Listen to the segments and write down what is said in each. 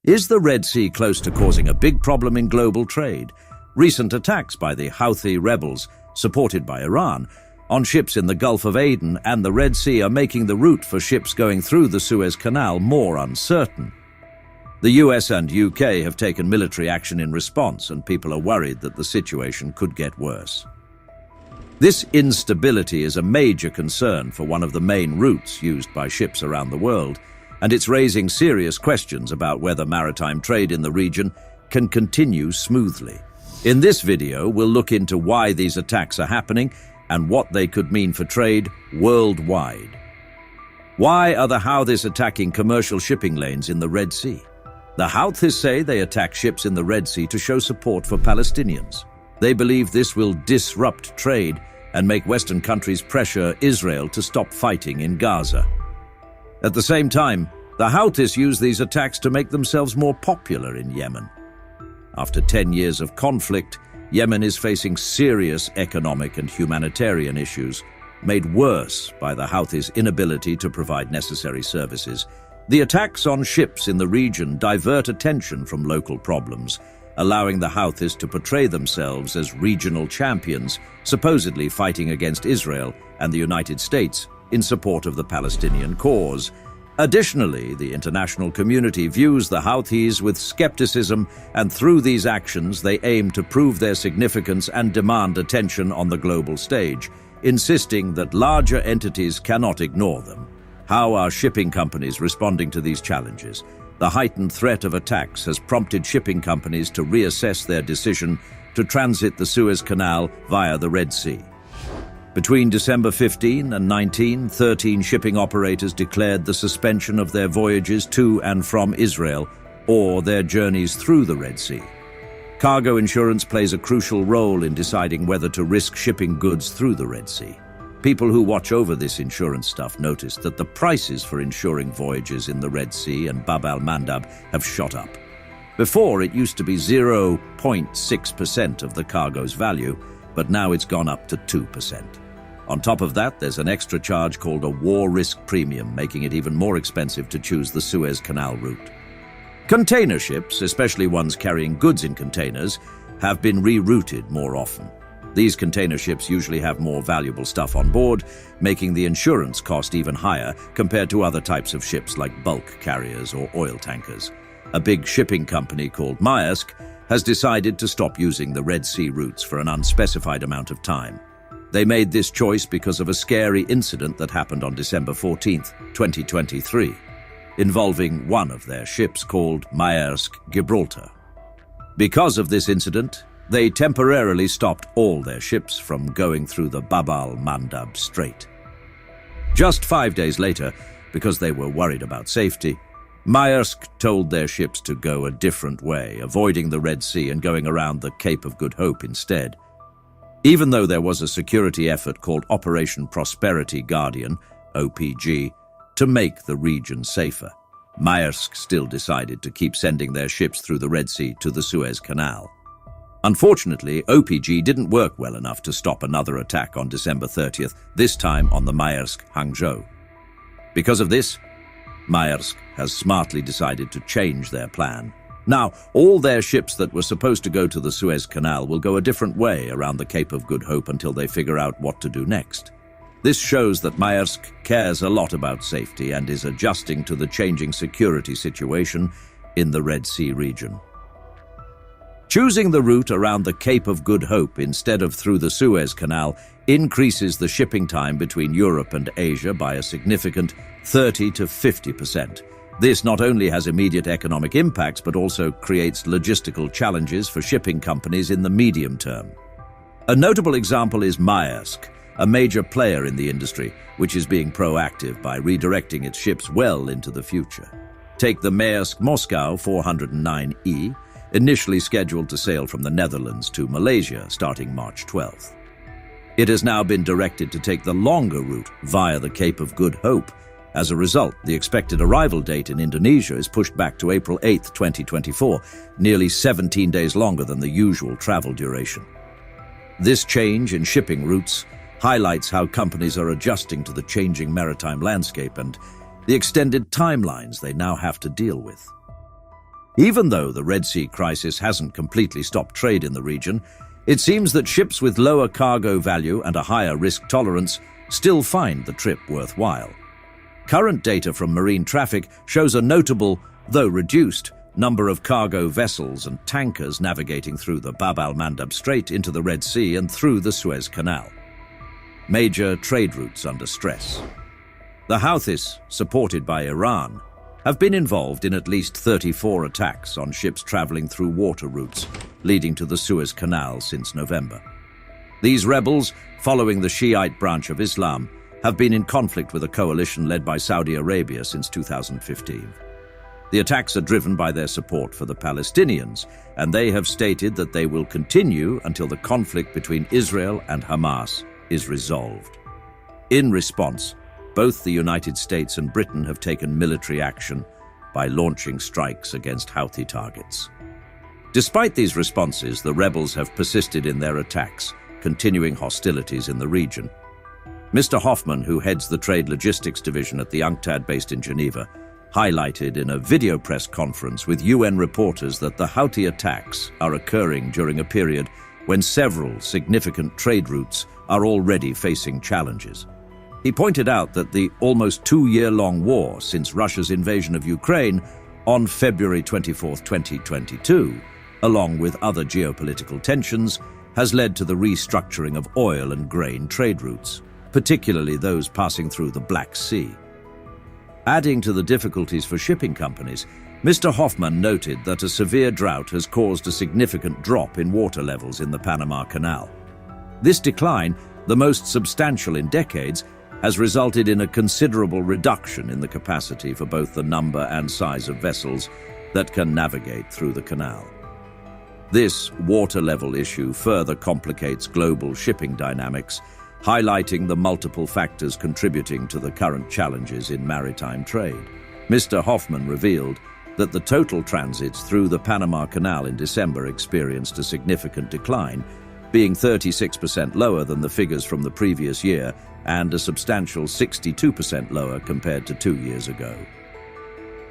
Is the Red Sea close to causing a big problem in global trade? Recent attacks by the Houthi rebels, supported by Iran, on ships in the Gulf of Aden and the Red Sea are making the route for ships going through the Suez Canal more uncertain. The US and UK have taken military action in response, and people are worried that the situation could get worse. This instability is a major concern for one of the main routes used by ships around the world, and it's raising serious questions about whether maritime trade in the region can continue smoothly. In this video, we'll look into why these attacks are happening and what they could mean for trade worldwide. Why are the Houthis attacking commercial shipping lanes in the Red Sea? The Houthis say they attack ships in the Red Sea to show support for Palestinians. They believe this will disrupt trade and make Western countries pressure Israel to stop fighting in Gaza. At the same time, the Houthis use these attacks to make themselves more popular in Yemen. After 10 years of conflict, Yemen is facing serious economic and humanitarian issues, made worse by the Houthis' inability to provide necessary services. The attacks on ships in the region divert attention from local problems, allowing the Houthis to portray themselves as regional champions, supposedly fighting against Israel and the United States in support of the Palestinian cause. Additionally, the international community views the Houthis with skepticism, and through these actions they aim to prove their significance and demand attention on the global stage, insisting that larger entities cannot ignore them. How are shipping companies responding to these challenges? The heightened threat of attacks has prompted shipping companies to reassess their decision to transit the Suez Canal via the Red Sea. Between December 15 and 19, 13 shipping operators declared the suspension of their voyages to and from Israel or their journeys through the Red Sea. Cargo insurance plays a crucial role in deciding whether to risk shipping goods through the Red Sea. People who watch over this insurance stuff notice that the prices for insuring voyages in the Red Sea and Bab al-Mandab have shot up. Before, it used to be 0.6% of the cargo's value, but now it's gone up to 2%. On top of that, there's an extra charge called a war risk premium, making it even more expensive to choose the Suez Canal route. Container ships, especially ones carrying goods in containers, have been rerouted more often. These container ships usually have more valuable stuff on board, making the insurance cost even higher compared to other types of ships like bulk carriers or oil tankers. A big shipping company called Maersk has decided to stop using the Red Sea routes for an unspecified amount of time. They made this choice because of a scary incident that happened on December 14, 2023, involving one of their ships called Maersk Gibraltar. Because of this incident, they temporarily stopped all their ships from going through the Bab al-Mandab Strait. Just 5 days later, because they were worried about safety, Maersk told their ships to go a different way, avoiding the Red Sea and going around the Cape of Good Hope instead. Even though there was a security effort called Operation Prosperity Guardian, OPG, to make the region safer, Maersk still decided to keep sending their ships through the Red Sea to the Suez Canal. Unfortunately, OPG didn't work well enough to stop another attack on December 30th, this time on the Maersk Hangzhou. Because of this, Maersk has smartly decided to change their plan. Now, all their ships that were supposed to go to the Suez Canal will go a different way around the Cape of Good Hope until they figure out what to do next. This shows that Maersk cares a lot about safety and is adjusting to the changing security situation in the Red Sea region. Choosing the route around the Cape of Good Hope instead of through the Suez Canal increases the shipping time between Europe and Asia by a significant 30 to 50%. This not only has immediate economic impacts, but also creates logistical challenges for shipping companies in the medium term. A notable example is Maersk, a major player in the industry, which is being proactive by redirecting its ships well into the future. Take the Maersk Moscow 409E, initially scheduled to sail from the Netherlands to Malaysia starting March 12th. It has now been directed to take the longer route via the Cape of Good Hope. As a result, the expected arrival date in Indonesia is pushed back to April 8, 2024, nearly 17 days longer than the usual travel duration. This change in shipping routes highlights how companies are adjusting to the changing maritime landscape and the extended timelines they now have to deal with. Even though the Red Sea crisis hasn't completely stopped trade in the region, it seems that ships with lower cargo value and a higher risk tolerance still find the trip worthwhile. Current data from marine traffic shows a notable, though reduced, number of cargo vessels and tankers navigating through the Bab al-Mandab Strait into the Red Sea and through the Suez Canal. Major trade routes under stress. The Houthis, supported by Iran, have been involved in at least 34 attacks on ships traveling through water routes leading to the Suez Canal since November. These rebels, following the Shiite branch of Islam, have been in conflict with a coalition led by Saudi Arabia since 2015. The attacks are driven by their support for the Palestinians, and they have stated that they will continue until the conflict between Israel and Hamas is resolved. In response, both the United States and Britain have taken military action by launching strikes against Houthi targets. Despite these responses, the rebels have persisted in their attacks, continuing hostilities in the region. Mr. Hoffman, who heads the Trade Logistics Division at the UNCTAD based in Geneva, highlighted in a video press conference with UN reporters that the Houthi attacks are occurring during a period when several significant trade routes are already facing challenges. He pointed out that the almost 2-year-long war since Russia's invasion of Ukraine on February 24, 2022, along with other geopolitical tensions, has led to the restructuring of oil and grain trade routes, particularly those passing through the Black Sea. Adding to the difficulties for shipping companies, Mr. Hoffman noted that a severe drought has caused a significant drop in water levels in the Panama Canal. This decline, the most substantial in decades, has resulted in a considerable reduction in the capacity for both the number and size of vessels that can navigate through the canal. This water level issue further complicates global shipping dynamics, highlighting the multiple factors contributing to the current challenges in maritime trade. Mr. Hoffman revealed that the total transits through the Panama Canal in December experienced a significant decline, being 36% lower than the figures from the previous year and a substantial 62% lower compared to 2 years ago.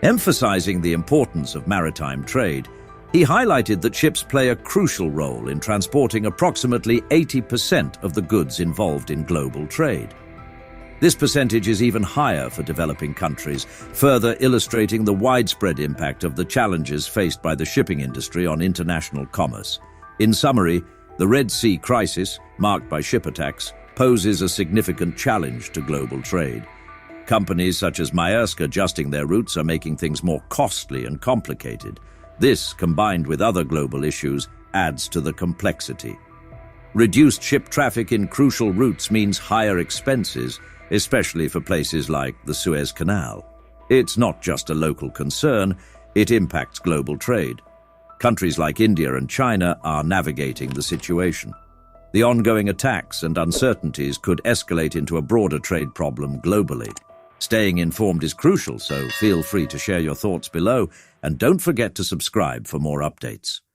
Emphasizing the importance of maritime trade, he highlighted that ships play a crucial role in transporting approximately 80% of the goods involved in global trade. This percentage is even higher for developing countries, further illustrating the widespread impact of the challenges faced by the shipping industry on international commerce. In summary, the Red Sea crisis, marked by ship attacks, poses a significant challenge to global trade. Companies such as Maersk adjusting their routes are making things more costly and complicated. This, combined with other global issues, adds to the complexity. Reduced ship traffic in crucial routes means higher expenses, especially for places like the Suez Canal. It's not just a local concern, it impacts global trade. Countries like India and China are navigating the situation. The ongoing attacks and uncertainties could escalate into a broader trade problem globally. Staying informed is crucial, so feel free to share your thoughts below, and don't forget to subscribe for more updates.